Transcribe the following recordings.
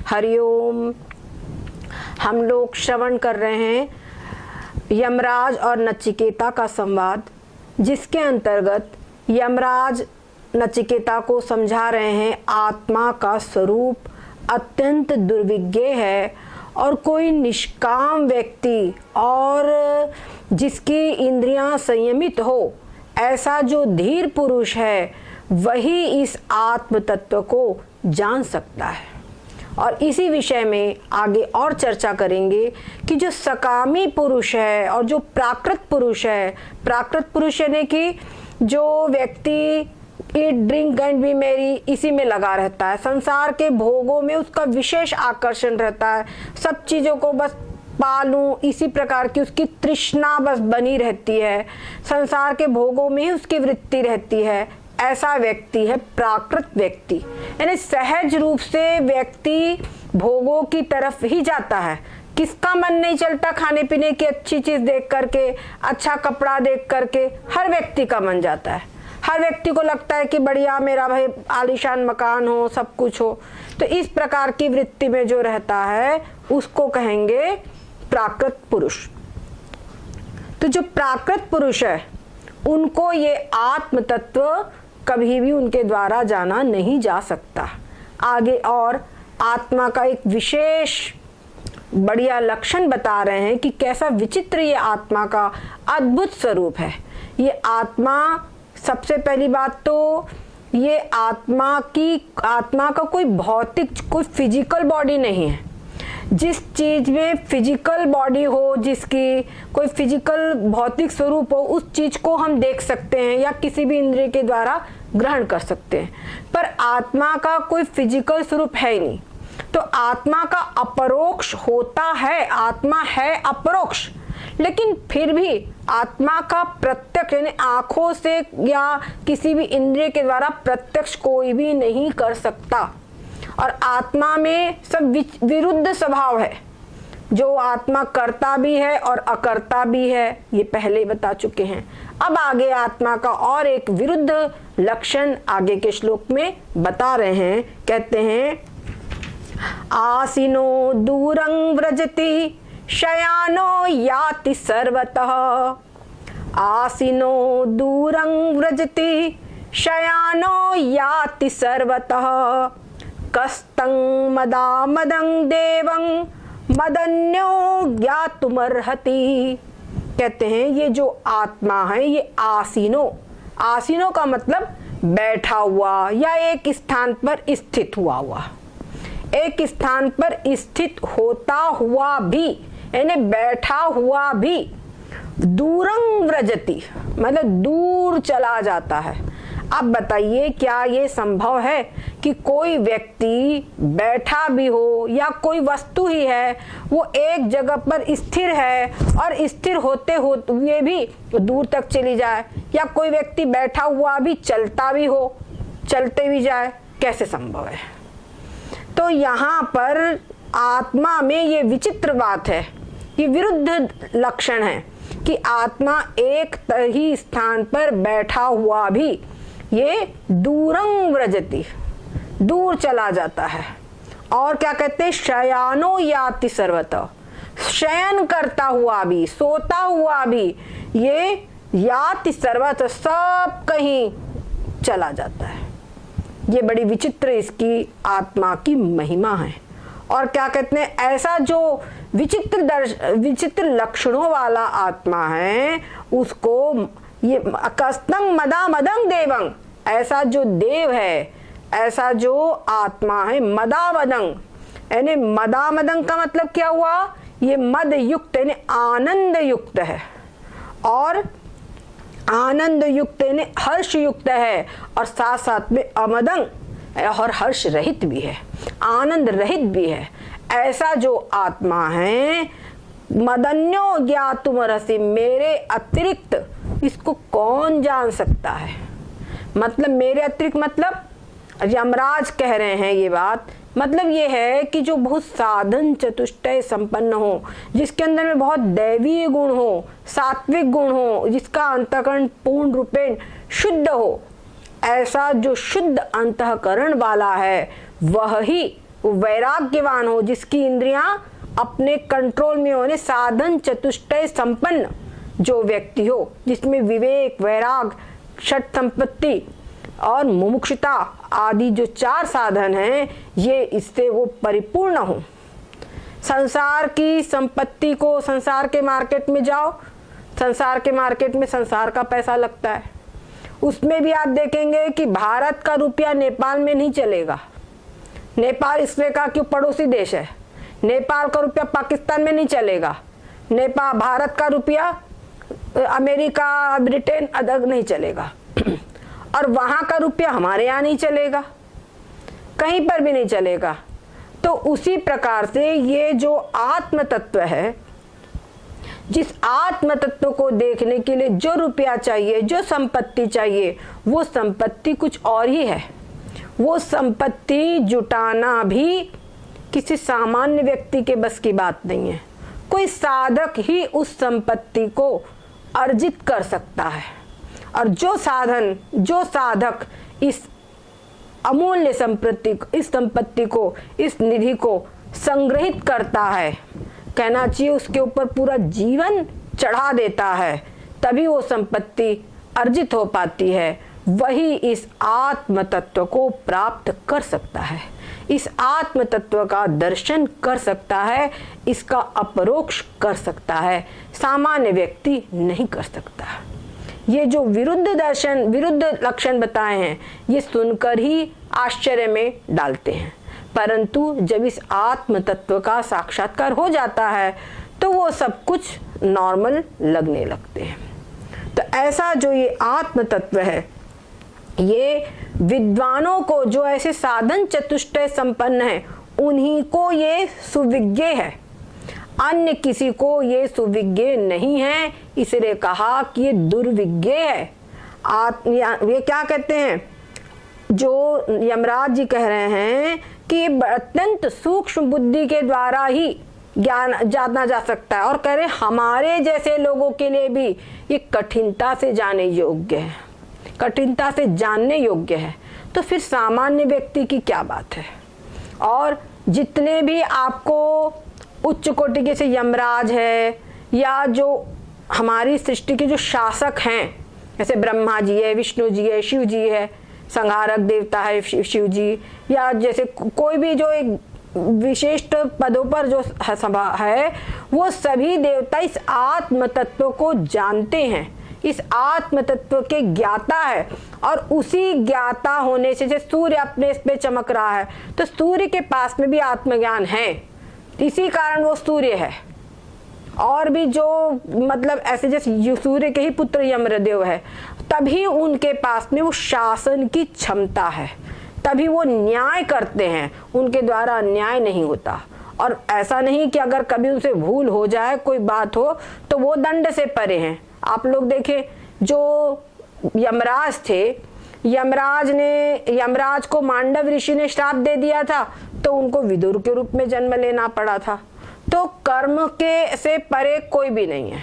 हरिओम। हम लोग श्रवण कर रहे हैं यमराज और नचिकेता का संवाद, जिसके अंतर्गत यमराज नचिकेता को समझा रहे हैं आत्मा का स्वरूप अत्यंत दुर्विज्ञ है और कोई निष्काम व्यक्ति और जिसकी इंद्रियां संयमित हो, ऐसा जो धीर पुरुष है वही इस आत्म तत्व को जान सकता है। और इसी विषय में आगे और चर्चा करेंगे कि जो सकामी पुरुष है और जो प्राकृत पुरुष है, प्राकृत पुरुष यानी कि जो व्यक्ति eat drink and B Mary इसी में लगा रहता है, संसार के भोगों में उसका विशेष आकर्षण रहता है, सब चीज़ों को बस पालूं इसी प्रकार की उसकी तृष्णा बस बनी रहती है, संसार के भोगों में ही उसकी वृत्ति रहती है, ऐसा व्यक्ति है प्राकृत व्यक्ति। यानी सहज रूप से व्यक्ति भोगों की तरफ ही जाता है। किसका मन नहीं चलता खाने पीने की अच्छी चीज देख करके, अच्छा कपड़ा देख करके, हर व्यक्ति का मन जाता है। हर व्यक्ति को लगता है कि बढ़िया मेरा भाई आलीशान मकान हो, सब कुछ हो। तो इस प्रकार की वृत्ति में जो रहता है उसको कहेंगे प्राकृत पुरुष। तो जो प्राकृत पुरुष है उनको ये आत्म तत्व कभी भी उनके द्वारा जाना नहीं जा सकता। आगे और आत्मा का एक विशेष बढ़िया लक्षण बता रहे हैं कि कैसा विचित्र ये आत्मा का अद्भुत स्वरूप है। ये आत्मा, सबसे पहली बात तो ये आत्मा का कोई भौतिक, कोई फिजिकल बॉडी नहीं है। जिस चीज में फिजिकल बॉडी हो, जिसकी कोई फिजिकल भौतिक स्वरूप हो, उस चीज को हम देख सकते हैं या किसी भी इंद्रिय के द्वारा ग्रहण कर सकते हैं, पर आत्मा का कोई फिजिकल स्वरूप है ही नहीं। तो आत्मा का अपरोक्ष होता है, आत्मा है अपरोक्ष, लेकिन फिर भी आत्मा का प्रत्यक्ष यानी आंखों से या किसी भी इंद्रिय के द्वारा प्रत्यक्ष कोई भी नहीं कर सकता। और आत्मा में सब विरुद्ध स्वभाव है, जो आत्मा करता भी है और अकर्ता भी है, ये पहले बता चुके हैं। अब आगे आत्मा का और एक विरुद्ध लक्षण आगे के श्लोक में बता रहे हैं। कहते हैं आसीनो दूरं व्रजति शयानो याति सर्वतः। आसीनो दूरं व्रजति शयानो याति सर्वतः। कस्तं मदामदं देवं मदन्यो ज्ञातुमर्हति। कहते हैं ये जो आत्मा है ये आसीनो का मतलब बैठा हुआ या एक स्थान पर स्थित हुआ, एक स्थान पर स्थित होता हुआ भी यानी बैठा हुआ भी। दूरं व्रजति मतलब दूर चला जाता है। अब बताइए क्या ये संभव है कि कोई व्यक्ति बैठा भी हो या कोई वस्तु ही है वो एक जगह पर स्थिर है और स्थिर होते हुए भी दूर तक चली जाए, या कोई व्यक्ति बैठा हुआ भी चलता भी हो, चलते भी जाए, कैसे संभव है? तो यहाँ पर आत्मा में ये विचित्र बात है, ये विरुद्ध लक्षण है कि आत्मा एक ही स्थान पर बैठा हुआ भी ये दूरं व्रजति दूर चला जाता है। और क्या कहते हैं शयानो याति सर्वतः, शयन करता हुआ भी, सोता हुआ भी ये याति सर्वतः सब कहीं चला जाता है। ये बड़ी विचित्र इसकी आत्मा की महिमा है। और क्या कहते हैं ऐसा जो विचित्र लक्षणों वाला आत्मा है उसको ये कस्तं मदामदं देवं, ऐसा जो देव है, ऐसा जो आत्मा है मदामदं, यानी मदामदं का मतलब क्या हुआ? ये मद युक्त यानी आनंद युक्त है, और आनंद युक्त यानी हर्ष युक्त है, और साथ साथ में अमदं और हर्ष रहित भी है, आनंद रहित भी है। ऐसा जो आत्मा है मदन्यो ज्ञातुमर्हसि, मेरे अतिरिक्त इसको कौन जान सकता है? मतलब मेरे अतिरिक्त मतलब यमराज कह रहे हैं ये बात, मतलब ये है कि जो बहुत साधन चतुष्टय संपन्न हो, जिसके अंदर में बहुत दैवीय गुण हो, सात्विक गुण हो, जिसका अंतःकरण पूर्ण रूपेण शुद्ध हो, ऐसा जो शुद्ध अंतःकरण वाला है वह ही वो वैराग्यवान हो, जिसकी इंद्रियां अपने कंट्रोल में होने, साधन चतुष्टय संपन्न जो व्यक्ति हो, जिसमें विवेक, वैराग, षट संपत्ति और मुमुक्षुता आदि जो 4 साधन हैं, ये इससे वो परिपूर्ण हो। संसार की संपत्ति को, संसार के मार्केट में जाओ, संसार के मार्केट में संसार का पैसा लगता है, उसमें भी आप देखेंगे कि भारत का रुपया नेपाल में नहीं चलेगा। नेपाल इसलिए का क्यों, पड़ोसी देश है। नेपाल का रुपया पाकिस्तान में नहीं चलेगा। नेपाल, भारत का रुपया अमेरिका, ब्रिटेन अदर नहीं चलेगा और वहां का रुपया हमारे यहाँ नहीं चलेगा, कहीं पर भी नहीं चलेगा। तो उसी प्रकार से ये जो आत्म तत्व है, जिस आत्म तत्व को देखने के लिए जो रुपया चाहिए, जो संपत्ति चाहिए, वो संपत्ति कुछ और ही है। वो संपत्ति जुटाना भी किसी सामान्य व्यक्ति के बस की बात नहीं है। कोई साधक ही उस संपत्ति को अर्जित कर सकता है। और जो साधक इस अमूल्य इस संपत्ति को, इस निधि को संग्रहित करता है, कहना चाहिए उसके ऊपर पूरा जीवन चढ़ा देता है, तभी वो संपत्ति अर्जित हो पाती है। वही इस आत्म तत्व को प्राप्त कर सकता है, इस आत्म तत्व का दर्शन कर सकता है, इसका अपरोक्ष कर सकता है। सामान्य व्यक्ति नहीं कर सकता। ये जो विरुद्ध दर्शन, विरुद्ध लक्षण बताए हैं, ये सुनकर ही आश्चर्य में डालते हैं, परंतु जब इस आत्म तत्व का साक्षात्कार हो जाता है तो वो सब कुछ नॉर्मल लगने लगते हैं। तो ऐसा जो ये आत्म तत्व है, ये विद्वानों को, जो ऐसे साधन चतुष्टय संपन्न है, उन्हीं को ये सुविज्ञ है, अन्य किसी को ये सुविज्ञ नहीं है। इसलिए कहा कि ये दुर्विज्ञ है। ये क्या कहते हैं, जो यमराज जी कह रहे हैं कि अत्यंत सूक्ष्म बुद्धि के द्वारा ही ज्ञान जाना जा सकता है, और कह रहे हमारे जैसे लोगों के लिए भी ये कठिनता से जाने योग्य है, कठिनता से जानने योग्य है। तो फिर सामान्य व्यक्ति की क्या बात है। और जितने भी आपको उच्च कोटि के से यमराज है, या जो हमारी सृष्टि के जो शासक हैं, जैसे ब्रह्मा जी है, विष्णु जी है, शिव जी है, संहारक देवता है शिव जी, या जैसे कोई भी जो एक विशिष्ट पदों पर जो है, वो सभी देवता इस आत्म तत्व को जानते हैं, इस आत्म तत्व के ज्ञाता है। और उसी ज्ञाता होने से, जैसे सूर्य अपने इस पे चमक रहा है, तो सूर्य के पास में भी आत्मज्ञान है, इसी कारण वो सूर्य है। और भी जो मतलब ऐसे जैसे सूर्य के ही पुत्र यमदेव है, तभी उनके पास में वो शासन की क्षमता है, तभी वो न्याय करते हैं, उनके द्वारा अन्याय नहीं होता। और ऐसा नहीं कि अगर कभी उनसे भूल हो जाए, कोई बात हो, तो वो दंड से परे हैं। आप लोग देखें, जो यमराज थे, यमराज को मांडव ऋषि ने श्राप दे दिया था, तो उनको विदुर के रूप में जन्म लेना पड़ा था। तो कर्म के से परे कोई भी नहीं है,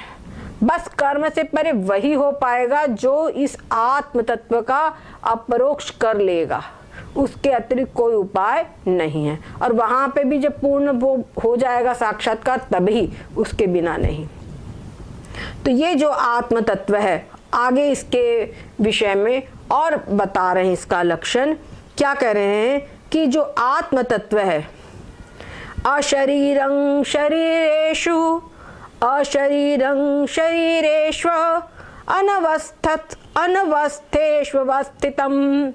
बस कर्म से परे वही हो पाएगा जो इस आत्म तत्व का अपरोक्ष कर लेगा, उसके अतिरिक्त कोई उपाय नहीं है। और वहां पे भी जब पूर्ण हो जाएगा साक्षात्कार, तभी, उसके बिना नहीं। तो ये जो आत्म तत्व है, आगे इसके विषय में और बता रहे हैं इसका लक्षण। क्या कह रहे हैं कि जो आत्म तत्व है, अशरीरं शरीरेषु अशरीरं शरीरेष्व अनवस्थेष्वस्थितम्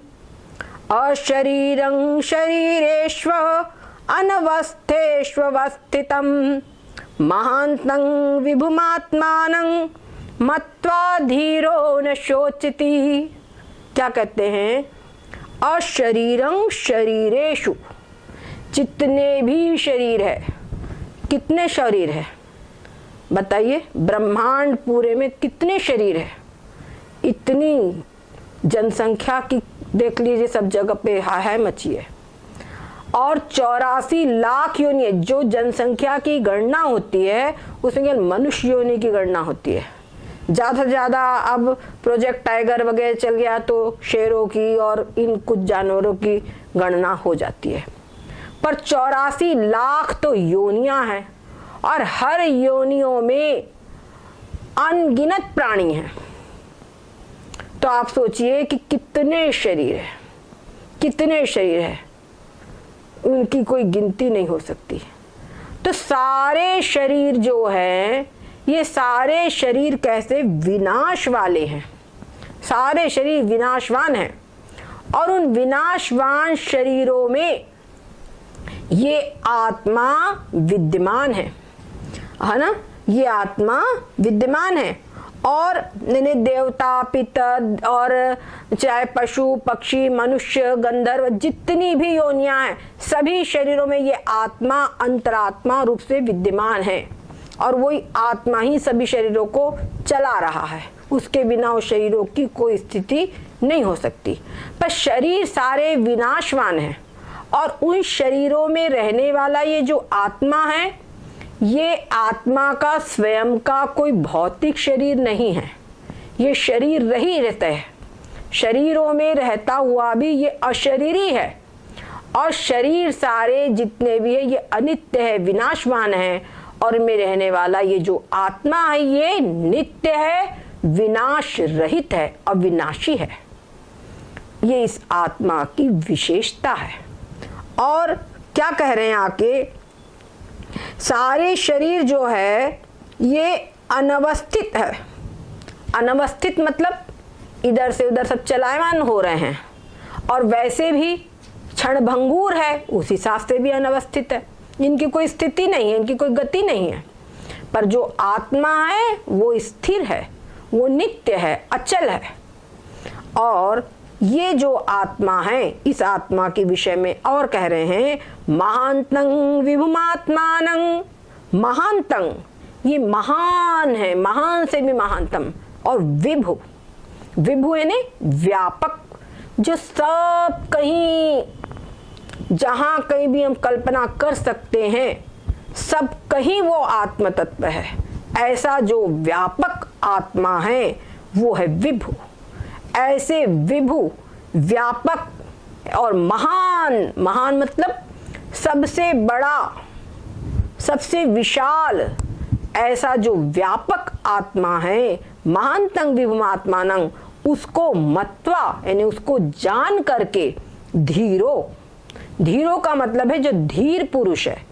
अशरीरं शरीरेष्व अनवस्थेष्वस्थितम् महान्तं विभुमात्मानं मत्वा धीरो न शोचति। क्या कहते हैं, अशरीरं शरीरेषु, जितने भी शरीर है, कितने शरीर है बताइए, ब्रह्मांड पूरे में कितने शरीर है, इतनी जनसंख्या की देख लीजिए, सब जगह पे हाय मची है। और 84 लाख योनि है, जो जनसंख्या की गणना होती है उसमें मनुष्य योनि की गणना होती है। ज़्यादा से ज़्यादा अब प्रोजेक्ट टाइगर वगैरह चल गया तो शेरों की और इन कुछ जानवरों की गणना हो जाती है। पर 84 लाख तो योनियां हैं और हर योनियों में अनगिनत प्राणी हैं। तो आप सोचिए कि कितने शरीर है, कितने शरीर है, उनकी कोई गिनती नहीं हो सकती। तो सारे शरीर जो है, ये सारे शरीर कैसे विनाश वाले हैं, सारे शरीर विनाशवान हैं और उन विनाशवान शरीरों में ये आत्मा विद्यमान है ना, ये आत्मा विद्यमान है। और देवता, पितर और चाहे पशु, पक्षी, मनुष्य, गंधर्व, जितनी भी योनियां हैं, सभी शरीरों में ये आत्मा अंतरात्मा रूप से विद्यमान है और वही आत्मा ही सभी शरीरों को चला रहा है। उसके बिना उस शरीरों की कोई स्थिति नहीं हो सकती। पर शरीर सारे विनाशवान हैं और उन शरीरों में रहने वाला ये जो आत्मा है, ये आत्मा का स्वयं का कोई भौतिक शरीर नहीं है। ये शरीर रही रहता है, शरीरों में रहता हुआ भी ये अशरीरी है। और शरीर सारे जितने भी है ये अनित्य है, विनाशवान है। और इनमें रहने वाला ये जो आत्मा है ये नित्य है, विनाश रहित है, अविनाशी है। ये इस आत्मा की विशेषता है। और क्या कह रहे हैं आके, सारे शरीर जो है ये अनवस्थित है। अनवस्थित मतलब इधर से उधर सब चलायमान हो रहे हैं और वैसे भी क्षणभंगुर है, उस हिसाब से भी अनवस्थित है। इनकी कोई स्थिति नहीं है, इनकी कोई गति नहीं है। पर जो आत्मा है वो स्थिर है, वो नित्य है, अचल है। और ये जो आत्मा है, इस आत्मा के विषय में और कह रहे हैं, महांतं विभुमात्मानं। महांतं, ये महान है, महान से भी महानतम। और विभु, विभु यानी व्यापक, जो सब कहीं, जहां कहीं भी हम कल्पना कर सकते हैं, सब कहीं वो आत्म तत्व है। ऐसा जो व्यापक आत्मा है वो है विभु। ऐसे विभु, व्यापक और महान, महान मतलब सबसे बड़ा, सबसे विशाल, ऐसा जो व्यापक आत्मा है, महानतं विभुमात्मानं, उसको मत्वा यानी उसको जान करके, धीरो, धीरो का मतलब है जो धीर पुरुष है।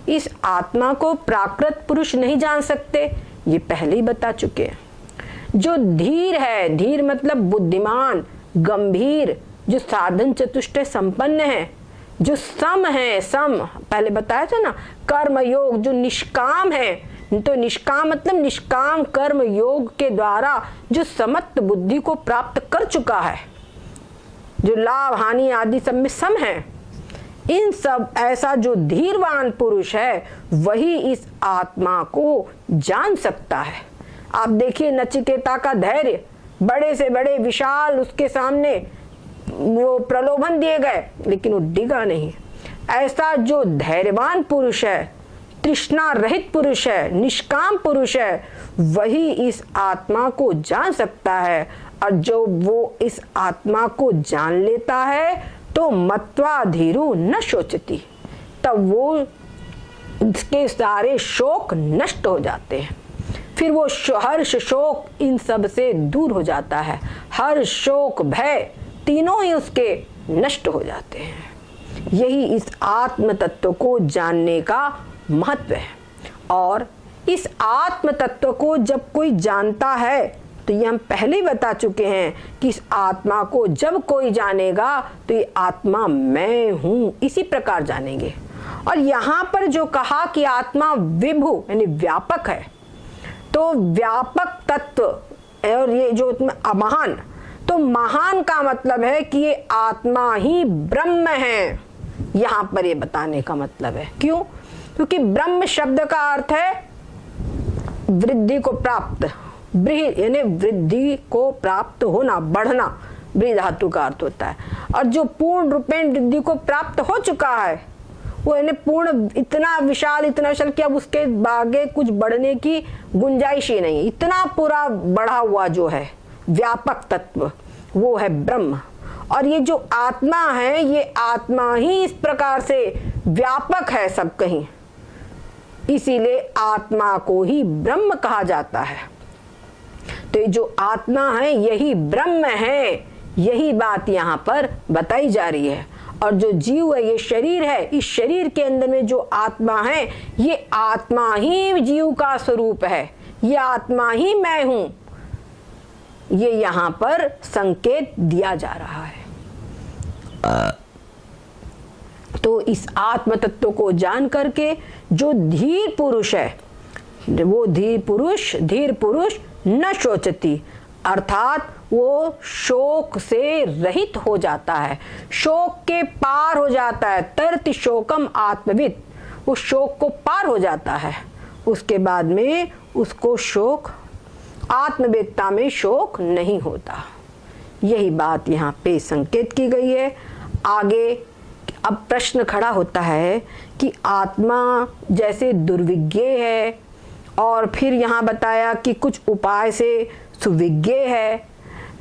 इस आत्मा को प्राकृत पुरुष नहीं जान सकते, ये पहले ही बता चुके हैं। जो धीर है, धीर मतलब बुद्धिमान, गंभीर, जो साधन चतुष्टय संपन्न है, जो सम है, सम पहले बताया था ना, कर्म योग, जो निष्काम है। तो निष्काम मतलब निष्काम कर्म योग के द्वारा जो समत्व बुद्धि को प्राप्त कर चुका है, जो लाभ हानि आदि सब में सम है। इन सब, ऐसा जो धीरवान पुरुष है वही इस आत्मा को जान सकता है। आप देखिए नचिकेता का धैर्य, बड़े से बड़े विशाल उसके सामने वो प्रलोभन दिए गए लेकिन वो डिगा नहीं। ऐसा जो धैर्यवान पुरुष है, तृष्णा रहित पुरुष है, निष्काम पुरुष है, वही इस आत्मा को जान सकता है। और जो वो इस आत्मा को जान लेता है तो मत्वा धीरु न शोचती, तब वो उसके सारे शोक नष्ट हो जाते हैं। फिर वो हर्ष शोक इन सब से दूर हो जाता है। हर शोक भय तीनों ही उसके नष्ट हो जाते हैं। यही इस आत्म तत्व को जानने का महत्व है। और इस आत्म तत्व को जब कोई जानता है, तो ये हम पहले ही बता चुके हैं कि इस आत्मा को जब कोई जानेगा तो ये आत्मा मैं हूं, इसी प्रकार जानेंगे। और यहाँ पर जो कहा कि आत्मा विभु यानी व्यापक है, तो व्यापक तत्व और ये जो महान, तो महान का मतलब है कि ये आत्मा ही ब्रह्म है। यहाँ पर ये बताने का मतलब है। क्यों? क्योंकि ब्रह्म शब्द का अर्थ है वृद्धि को प्राप्त, बृहद यानी वृद्धि को प्राप्त होना, बढ़ना, बृहद धातु का अर्थ होता है। और जो पूर्ण रूपेण वृद्धि को प्राप्त हो चुका है वो यानी पूर्ण, इतना विशाल कि अब उसके आगे कुछ बढ़ने की गुंजाइश ही नहीं, इतना पूरा बढ़ा हुआ जो है व्यापक तत्व वो है ब्रह्म। और ये जो आत्मा है, ये आत्मा ही इस प्रकार से व्यापक है सब कहीं, इसीलिए आत्मा को ही ब्रह्म कहा जाता है। तो ये जो आत्मा है यही ब्रह्म है, यही बात यहाँ पर बताई जा रही है। और जो जीव है, ये शरीर है, इस शरीर के अंदर में जो आत्मा है, ये आत्मा ही जीव का स्वरूप है, ये आत्मा ही मैं हूं, ये यहाँ पर संकेत दिया जा रहा है। तो इस आत्म तत्व को जान करके जो धीर पुरुष है, वो धीर पुरुष न शोचती, अर्थात वो शोक से रहित हो जाता है, शोक के पार हो जाता है। तरति शोकम आत्मविद, वो शोक को पार हो जाता है, उसके बाद में उसको शोक, आत्मवेदता में शोक नहीं होता। यही बात यहाँ पे संकेत की गई है। आगे अब प्रश्न खड़ा होता है कि आत्मा जैसे दुर्विज्ञ है, और फिर यहाँ बताया कि कुछ उपाय से सुविज्ञ है,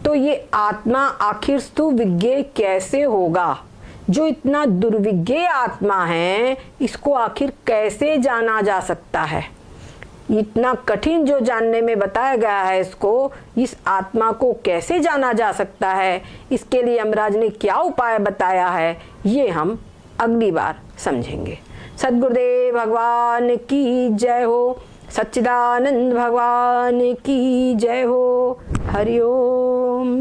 तो ये आत्मा आखिर सुविज्ञ कैसे होगा? जो इतना दुर्विज्ञ आत्मा है, इसको आखिर कैसे जाना जा सकता है? इतना कठिन जो जानने में बताया गया है, इसको, इस आत्मा को कैसे जाना जा सकता है, इसके लिए यमराज ने क्या उपाय बताया है, ये हम अगली बार समझेंगे। सद्गुरुदेव भगवान की जय हो, सच्चिदानंद भगवान की जय हो। हरि ओम।